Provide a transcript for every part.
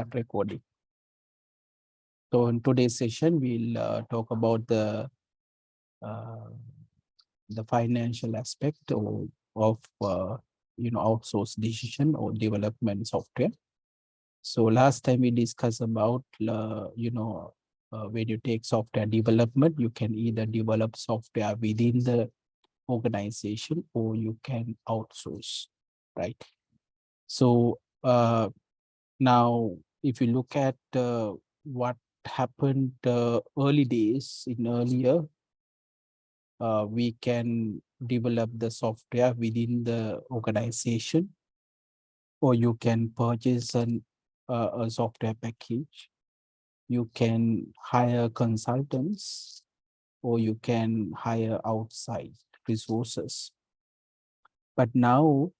start recording. So in today's session, we'll talk about uh, the financial aspect of outsource decision or development software. So last time we discussed about when you take software development, you can either develop software within the organization or you can outsource, right? So now, if you look at what happened early days in earlier, we can develop the software within the organization, or you can purchase a software package. You can hire consultants, or you can hire outside resources. But now,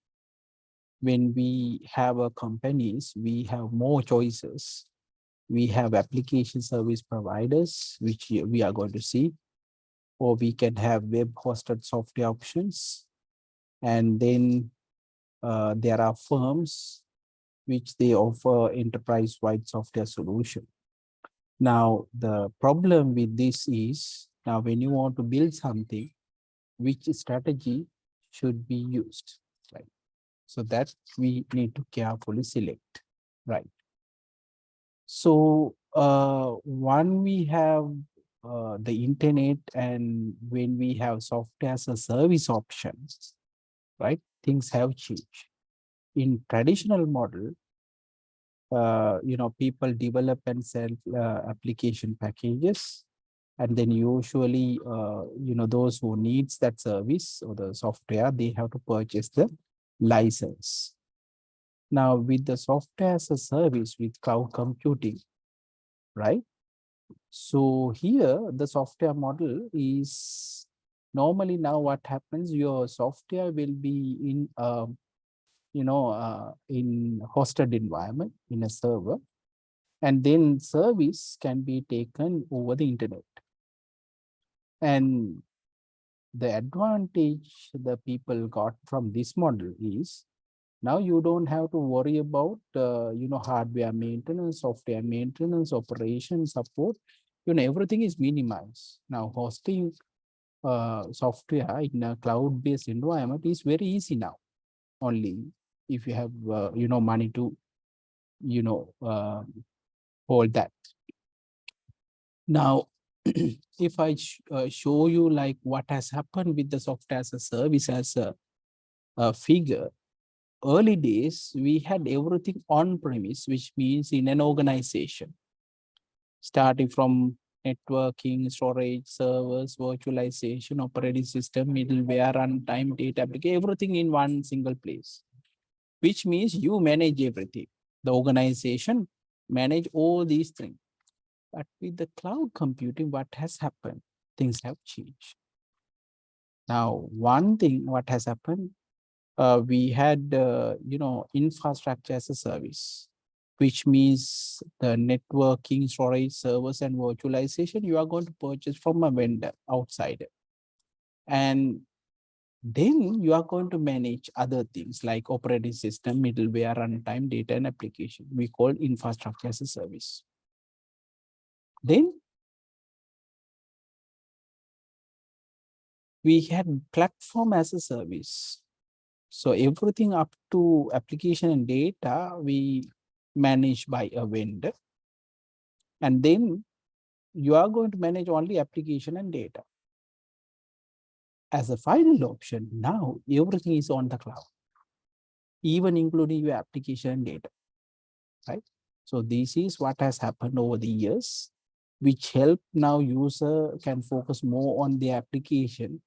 when we have companies, we have more choices. We have application service providers, which we are going to see, or we can have web hosted software options. And then there are firms which they offer enterprise-wide software solution. Now, the problem with this is, now when you want to build something, which strategy should be used, right? So that we need to carefully select, right? So when we have the internet and when we have software as a service options, right, things have changed. In traditional model, people develop and sell application packages, and then usually, those who needs that service or the software, they have to purchase the license. Now, with the software as a service with cloud computing, right? So here, the software model is normally now what happens, your software will be in in hosted environment in a server, and then service can be taken over the internet. And the advantage the people got from this model is now you don't have to worry about hardware maintenance, software maintenance, operation support. Everything is minimized. Now hosting software in a cloud-based environment is very easy now. Only if you have money to hold that. Now, if I show you like what has happened with the software as a service as a figure, early days we had everything on premise, which means in an organization, starting from networking, storage, servers, virtualization, operating system, middleware, runtime, data application, everything in one single place, which means you manage everything. The organization manage all these things. But with the cloud computing, what has happened? Things have changed. Now, one thing, what has happened, we had, infrastructure as a service, which means the networking, storage, servers, and virtualization, you are going to purchase from a vendor outside. And then you are going to manage other things like operating system, middleware, runtime, data, and application. We call infrastructure as a service. Then we had platform as a service. So everything up to application and data, we manage by a vendor. And then you are going to manage only application and data. As a final option, now everything is on the cloud, even including your application and data, right? So this is what has happened over the years, which help now user can focus more on the application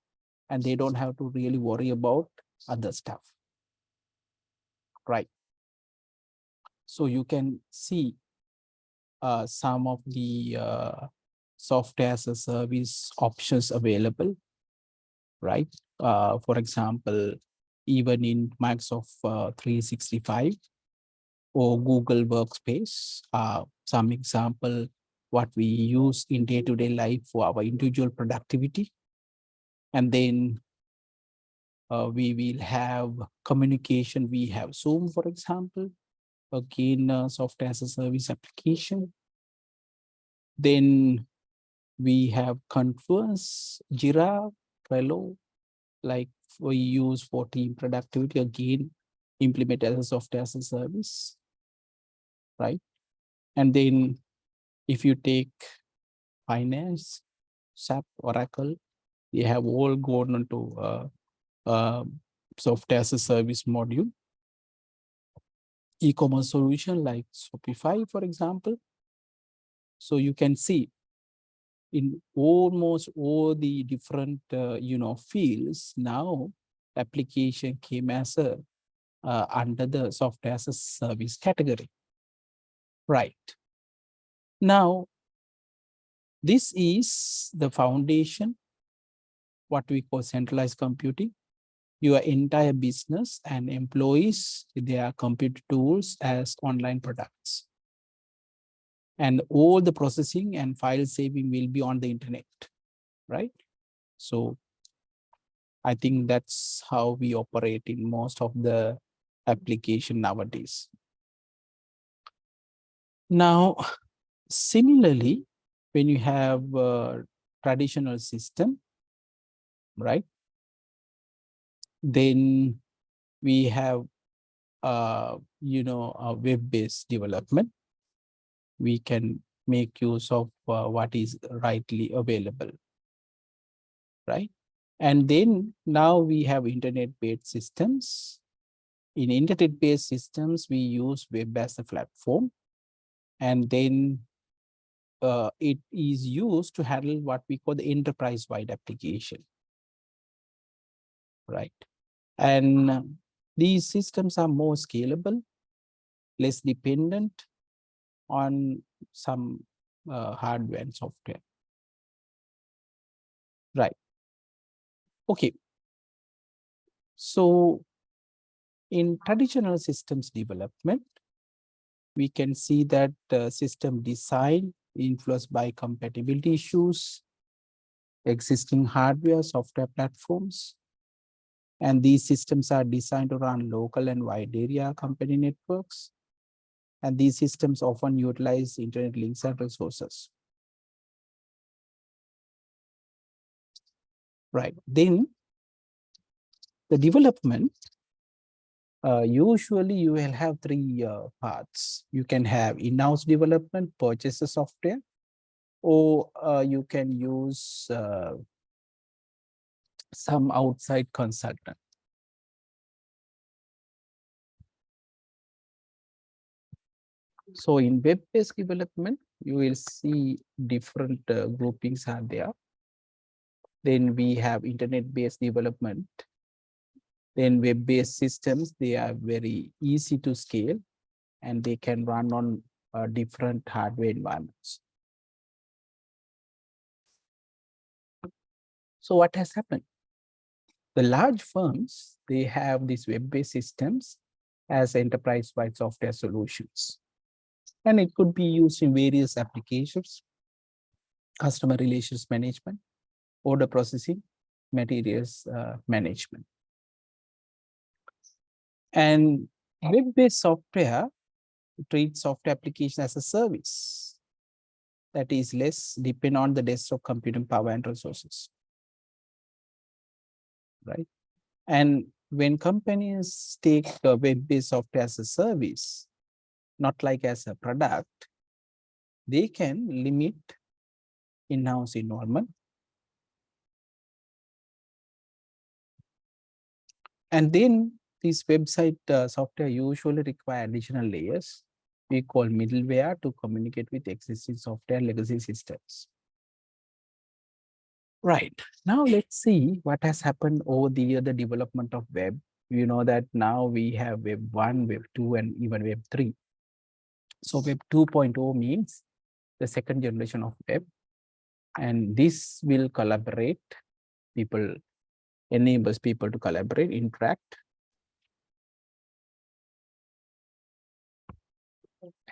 and they don't have to really worry about other stuff, right? So you can see some of the software as a service options available, right? For example, even in Microsoft 365 or Google Workspace, some example what we use in day-to-day life for our individual productivity. And then we will have communication. We have Zoom, for example. again, software as a service application. Then we have Confluence, Jira, Trello, like we use for team productivity, again, implement as a software as a service, right? And then if you take finance, SAP, Oracle, they have all gone into software as a service module. E-commerce solution like Shopify, for example. So you can see in almost all the different fields, now application came as a under the software as a service category. Right. Now, this is the foundation, what we call centralized computing. Your entire business and employees, their computer tools as online products. And all the processing and file saving will be on the internet, right? So I think that's how we operate in most of the application nowadays. Now, similarly, when you have a traditional system, right? Then we have, a web-based development. We can make use of what is rightly available, right? And then now we have internet-based systems. In internet-based systems, we use web as a platform, and then it is used to handle what we call the enterprise-wide application, right? And these systems are more scalable, less dependent on some hardware and software, right? Okay. So in traditional systems development, we can see that system design influenced by compatibility issues, existing hardware, software platforms, and these systems are designed to run local and wide area company networks. And these systems often utilize internet links and resources. Right. Then the development, usually you will have three parts. You can have in-house development, purchase the software, or you can use some outside consultant. So in web-based development, you will see different groupings are there. Then we have internet-based development. Then web-based systems, they are very easy to scale and they can run on different hardware environments. So what has happened? The large firms, they have these web-based systems as enterprise-wide software solutions. And it could be used in various applications, customer relations management, order processing, materials management. And web-based software treats software application as a service that is less dependent on the desktop computing power and resources, right? And when companies take web-based software as a service, not like as a product, they can limit in-house involvement. And then these website software usually require additional layers we call middleware to communicate with existing software legacy systems. Right. Now let's see what has happened over the year, the development of web. You know that now we have web 1, web 2, and even web 3. So web 2.0 means the second generation of web. And this will collaborate, enables people to collaborate, interact,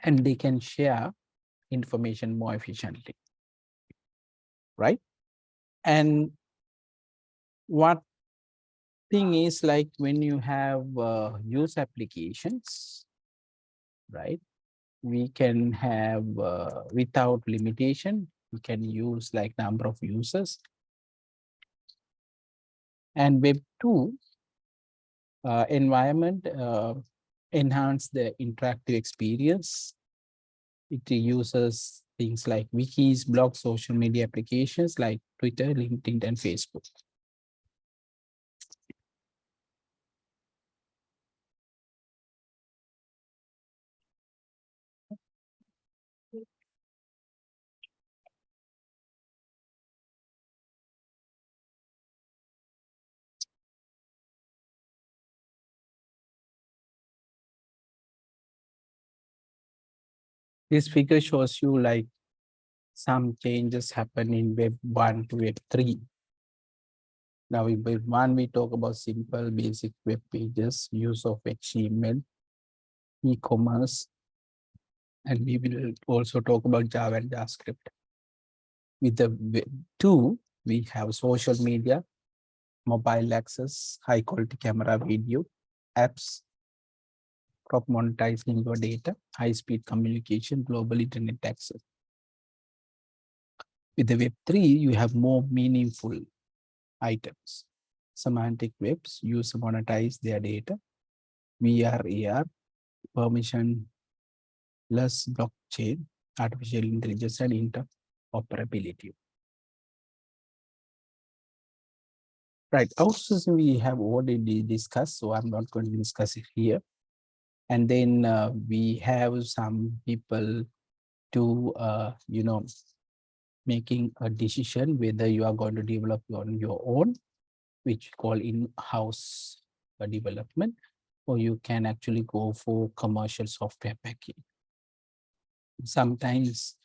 and they can share information more efficiently, right? And what thing is, like when you have use applications, right? We can have without limitation, we can use like number of users. And Web 2 environment enhance the interactive experience. It uses things like wikis, blogs, social media applications like Twitter, LinkedIn, and Facebook. This figure shows you like some changes happen in Web 1 to Web 3. Now in Web 1, we talk about simple basic web pages, use of HTML, e-commerce, and we will also talk about Java and JavaScript. With the Web 2, we have social media, mobile access, high quality camera video, apps, crop monetizing your data, high speed communication, global internet access. With the Web 3, you have more meaningful items. Semantic webs use to monetize their data. VR, AR, permissionless blockchain, artificial intelligence, and interoperability. Right, outsourcing we have already discussed, so I'm not going to discuss it here. And then we have some people to, making a decision whether you are going to develop on your own, which we call in-house development, or you can actually go for commercial software package. Sometimes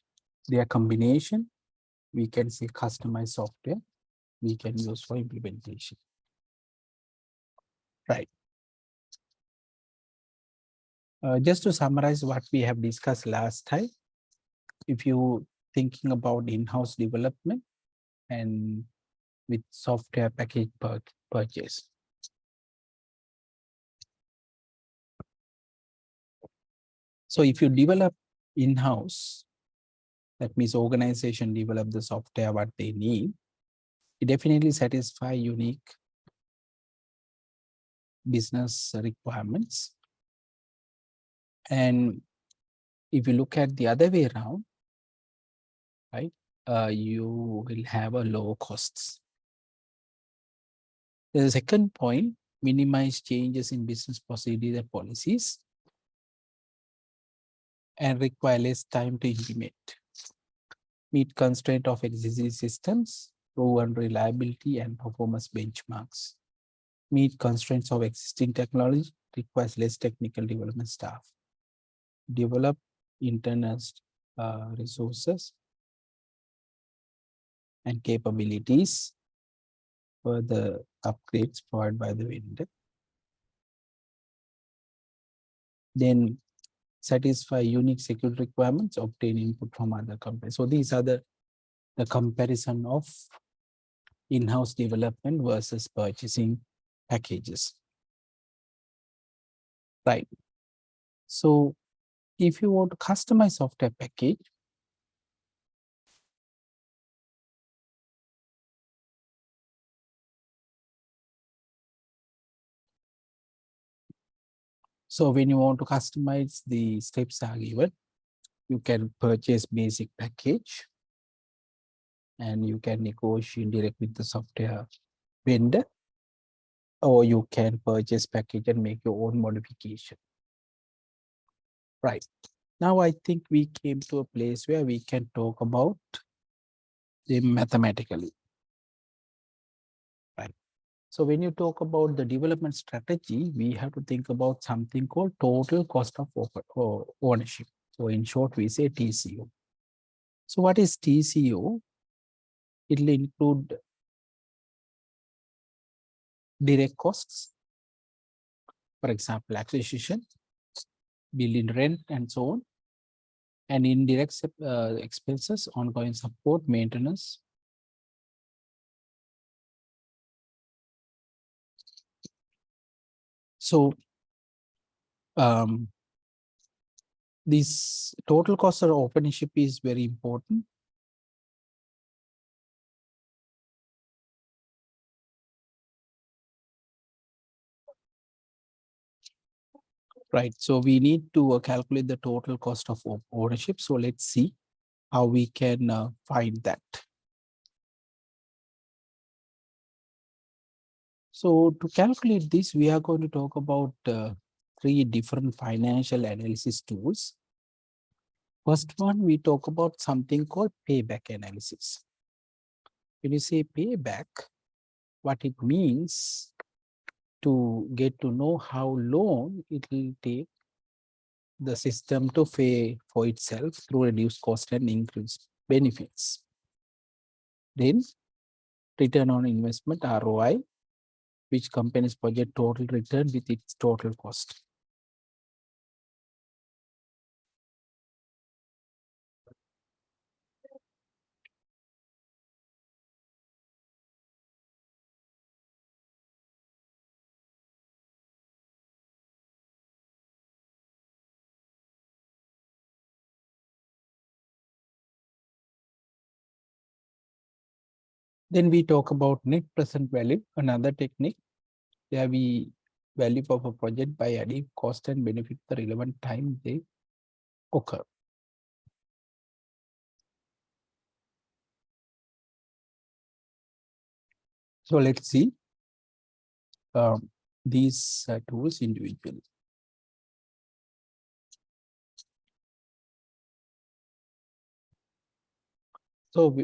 they are combination. We can say customized software we can use for implementation. Right. Just to summarize what we have discussed last time, if you thinking about in-house development and with software package purchase. So if you develop in-house, that means organization develop the software what they need, it definitely satisfy unique business requirements. And if you look at the other way around, right, you will have a lower costs. The second point, minimize changes in business procedures and policies and require less time to implement. Meet constraint of existing systems, proven reliability and performance benchmarks. Meet constraints of existing technology, requires less technical development staff. Develop internal resources and capabilities for the upgrades provided by the vendor. Then satisfy unique security requirements, obtain input from other companies. So these are the comparison of in-house development versus purchasing packages. Right. So if you want to customize software package, so when you want to customize, the steps are given. You can purchase basic package and you can negotiate direct with the software vendor, or you can purchase package and make your own modification. Right. Now I think we came to a place where we can talk about them mathematically. Right. So when you talk about the development strategy, we have to think about something called total cost of ownership. So in short, we say TCO. So what is TCO? It will include direct costs, for example, acquisition, building rent, and so on, and indirect expenses, ongoing support, maintenance. So This total cost of ownership is very important. Right. So we need to calculate the total cost of ownership. So let's see how we can find that. So to calculate this, we are going to talk about three different financial analysis tools. First one, we talk about something called payback analysis. When you say payback, what it means to get to know how long it will take the system to pay for itself through reduced cost and increased benefits. Then return on investment, ROI, which companies project total return with its total cost. Then we talk about net present value, another technique. There we value of a project by adding cost and benefit the relevant time they occur. So let's see these tools individually. So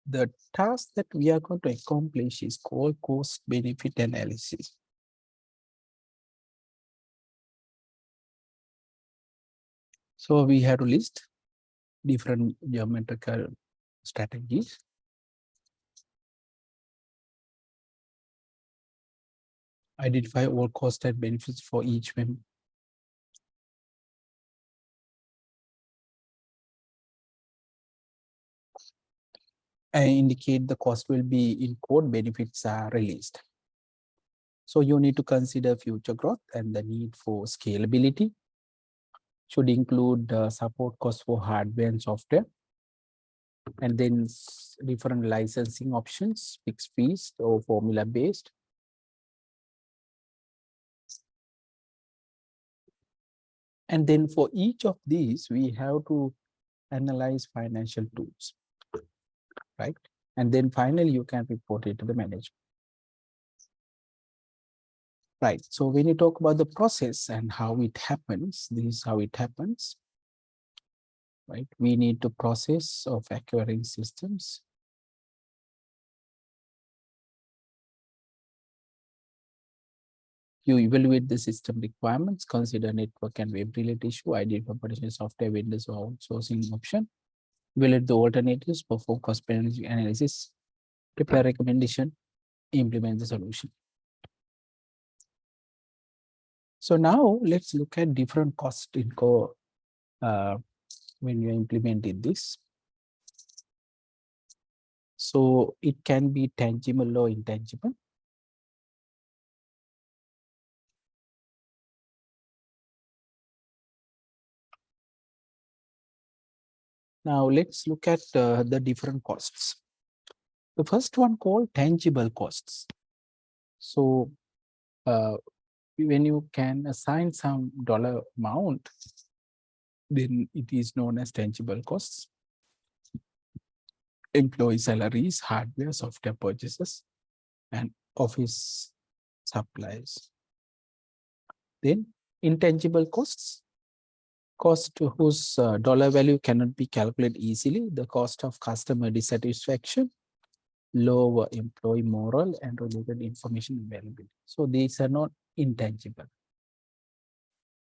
the task that we are going to accomplish is called cost benefit analysis. So we have to list different geometrical strategies. Identify all cost and benefits for each member. And indicate the cost will be in code, benefits are released. So you need to consider future growth and the need for scalability. Should include support costs for hardware and software. And then different licensing options, fixed fees or formula based. And then for each of these, we have to analyze financial tools, right? And then finally, you can report it to the management. Right. So when you talk about the process and how it happens, this is how it happens, right? We need to process of acquiring systems. You evaluate the system requirements, consider network and web related issue, identify potential software vendors or outsourcing option, evaluate the alternatives, perform cost benefit analysis, prepare recommendation, implement the solution. So now let's look at different costs in core when you implemented this. So it can be tangible or intangible. Now let's look at the different costs. The first one called tangible costs. So when you can assign some dollar amount, then it is known as tangible costs. Employee salaries, hardware, software purchases, and office supplies. Then intangible costs, cost whose dollar value cannot be calculated easily, the cost of customer dissatisfaction, lower employee morale, and related information availability. So these are not intangible.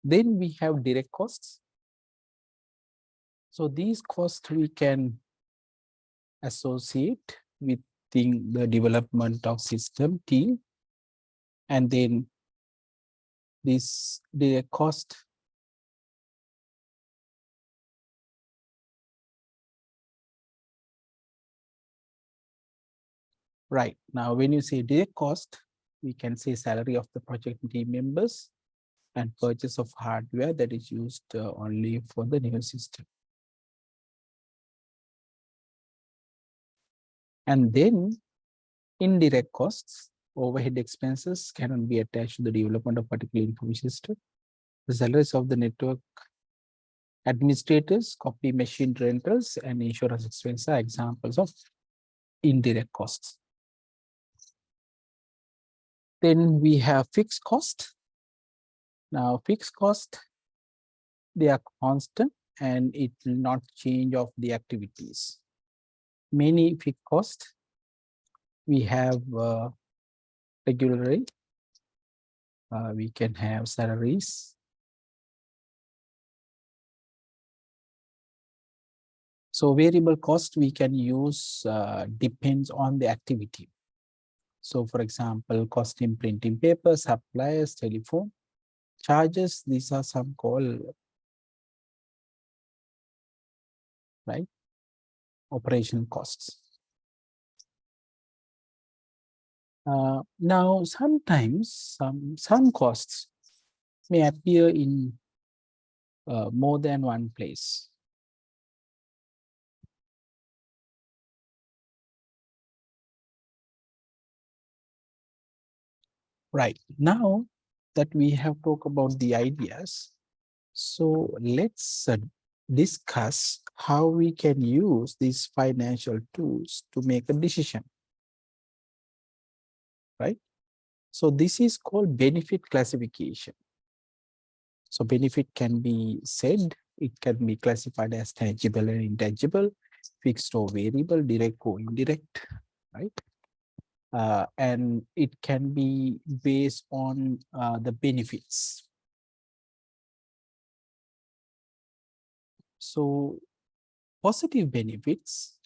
Then we have direct costs. So these costs we can associate with the development of system team, and then this direct cost right. Now when you say direct cost, we can say salary of the project team members, and purchase of hardware that is used only for the new system. And then indirect costs, overhead expenses cannot be attached to the development of particular information system. The salaries of the network administrators, copy machine rentals, and insurance expenses are examples of indirect costs. Then we have fixed cost. Now, fixed cost, they are constant and it will not change of the activities. Many fixed costs, we have regularly, we can have salaries. So variable cost we can use depends on the activity. So for example, cost in printing paper, suppliers, telephone, charges, these are some called, right, operational costs. Now, sometimes some costs may appear in more than one place. Right, now that we have talked about the ideas, so let's discuss how we can use these financial tools to make a decision, right? So this is called benefit classification. So benefit can be said, it can be classified as tangible and intangible, fixed or variable, direct or indirect, right? And it can be based on the benefits. So positive benefits,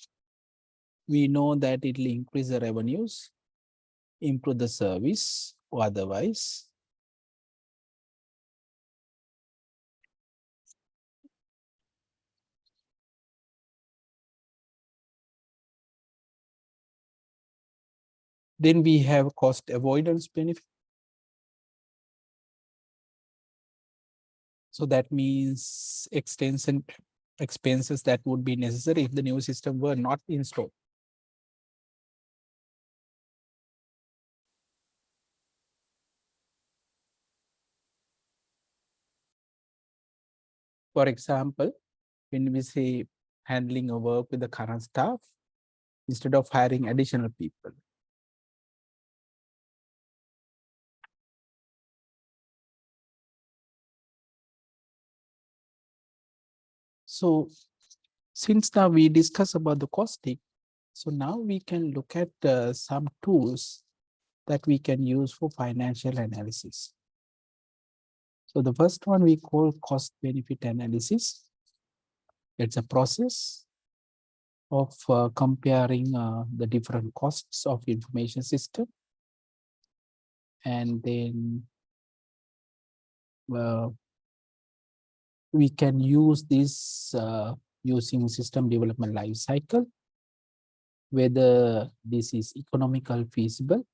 we know that it will increase the revenues, improve the service, or otherwise. Then we have cost avoidance benefit. So that means extension expenses that would be necessary if the new system were not installed. For example, when we say handling a work with the current staff instead of hiring additional people. So since now we discuss about the costing, so now we can look at some tools that we can use for financial analysis. So the first one we call cost benefit analysis. It's a process of comparing the different costs of information system, and then we can use this using system development life cycle, whether this is economical feasible,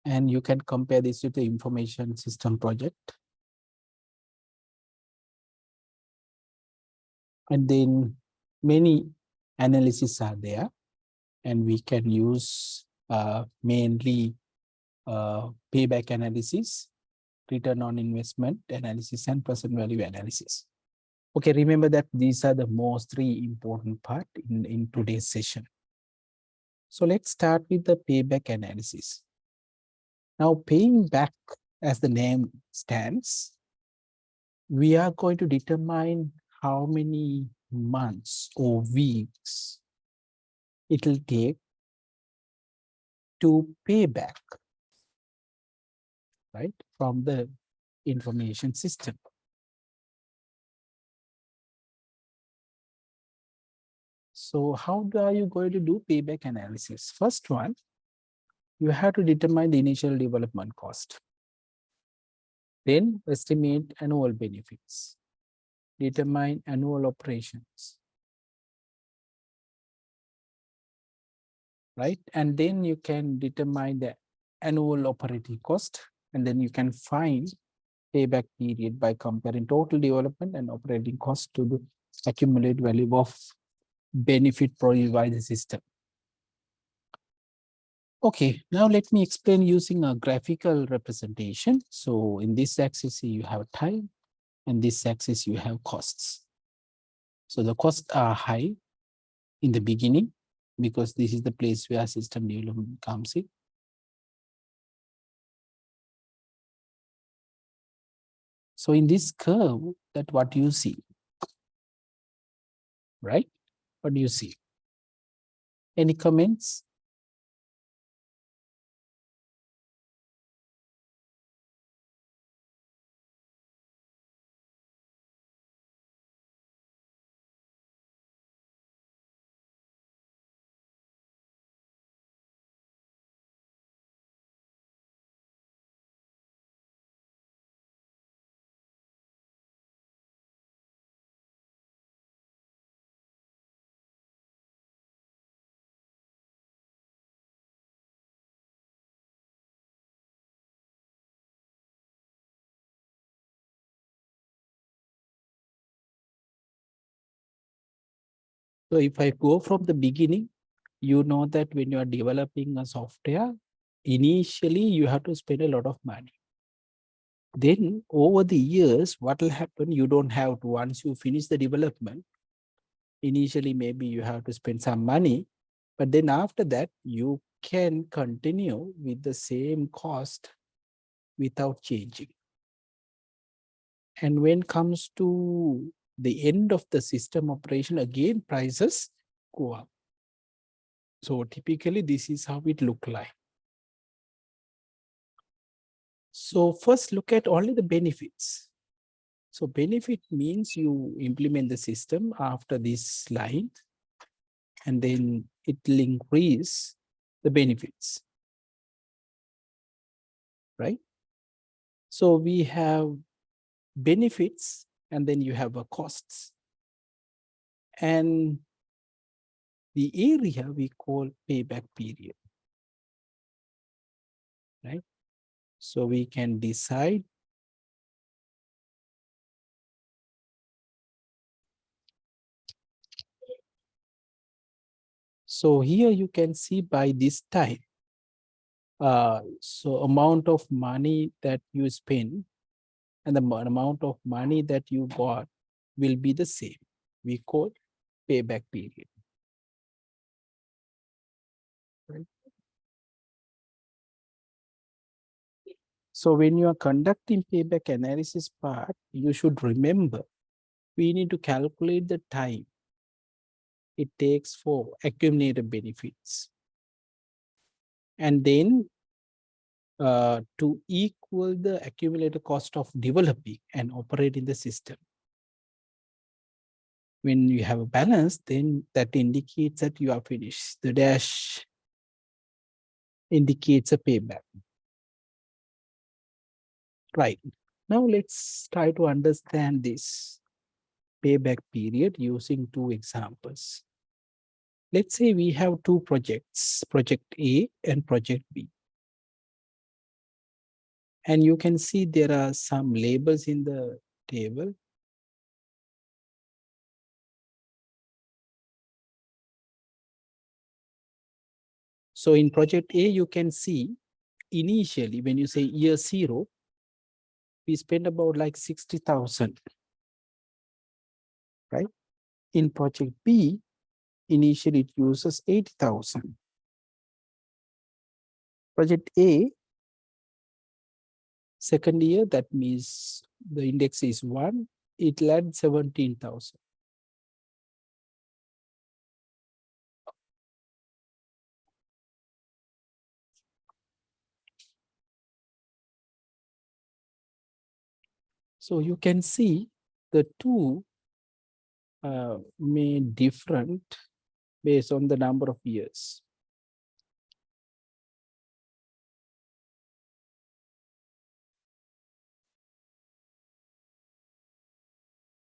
and you can compare this with the information system project. And then many analyses are there, and we can use mainly payback analysis, return on investment analysis, and present value analysis. Okay, remember that these are the most three important part in today's session. So let's start with the payback analysis. Now, paying back, as the name stands, we are going to determine how many months or weeks it will take to pay back, right, from the information system. So how are you going to do payback analysis? First one, you have to determine the initial development cost. Then estimate annual benefits. Determine annual operations. Right? And then you can determine the annual operating cost And then you can find payback period by comparing total development and operating cost to the accumulated value of benefit provided by the system. Okay, now let me explain using a graphical representation. So in this axis, you have time, and this axis, you have costs. So the costs are high in the beginning because this is the place where system development comes in. So in this curve, that what you see, right? What do you see? Any comments? So if I go from the beginning, you know that when you are developing a software, initially you have to spend a lot of money. Then over the years, what will happen? You don't have to, once you finish the development, initially maybe you have to spend some money, but then after that, you can continue with the same cost without changing. And when it comes to the end of the system operation, again, prices go up. So typically, this is how it look like. So first look at only the benefits. So benefit means you implement the system after this line, and then it will increase the benefits, right? So we have benefits, and then you have a costs. And the area we call payback period, right? So we can decide so here you can see by this time, so amount of money that you spend and the amount of money that you got will be the same. We call payback period. Right? So when you are conducting payback analysis part, you should remember we need to calculate the time it takes for accumulated benefits. And then to equal the accumulated cost of developing and operating the system. When you have a balance, then that indicates that you are finished. The dash indicates a payback. Right. Now let's try to understand this payback period using two examples. Let's say we have two projects, project A and project B. And you can see there are some labels in the table. So in project A, you can see initially when you say year 0, we spend about like 60,000, right? In project B, initially it uses 80,000. Project A, second year, that means the index is 1, it led 17,000. So you can see the two may different based on the number of years.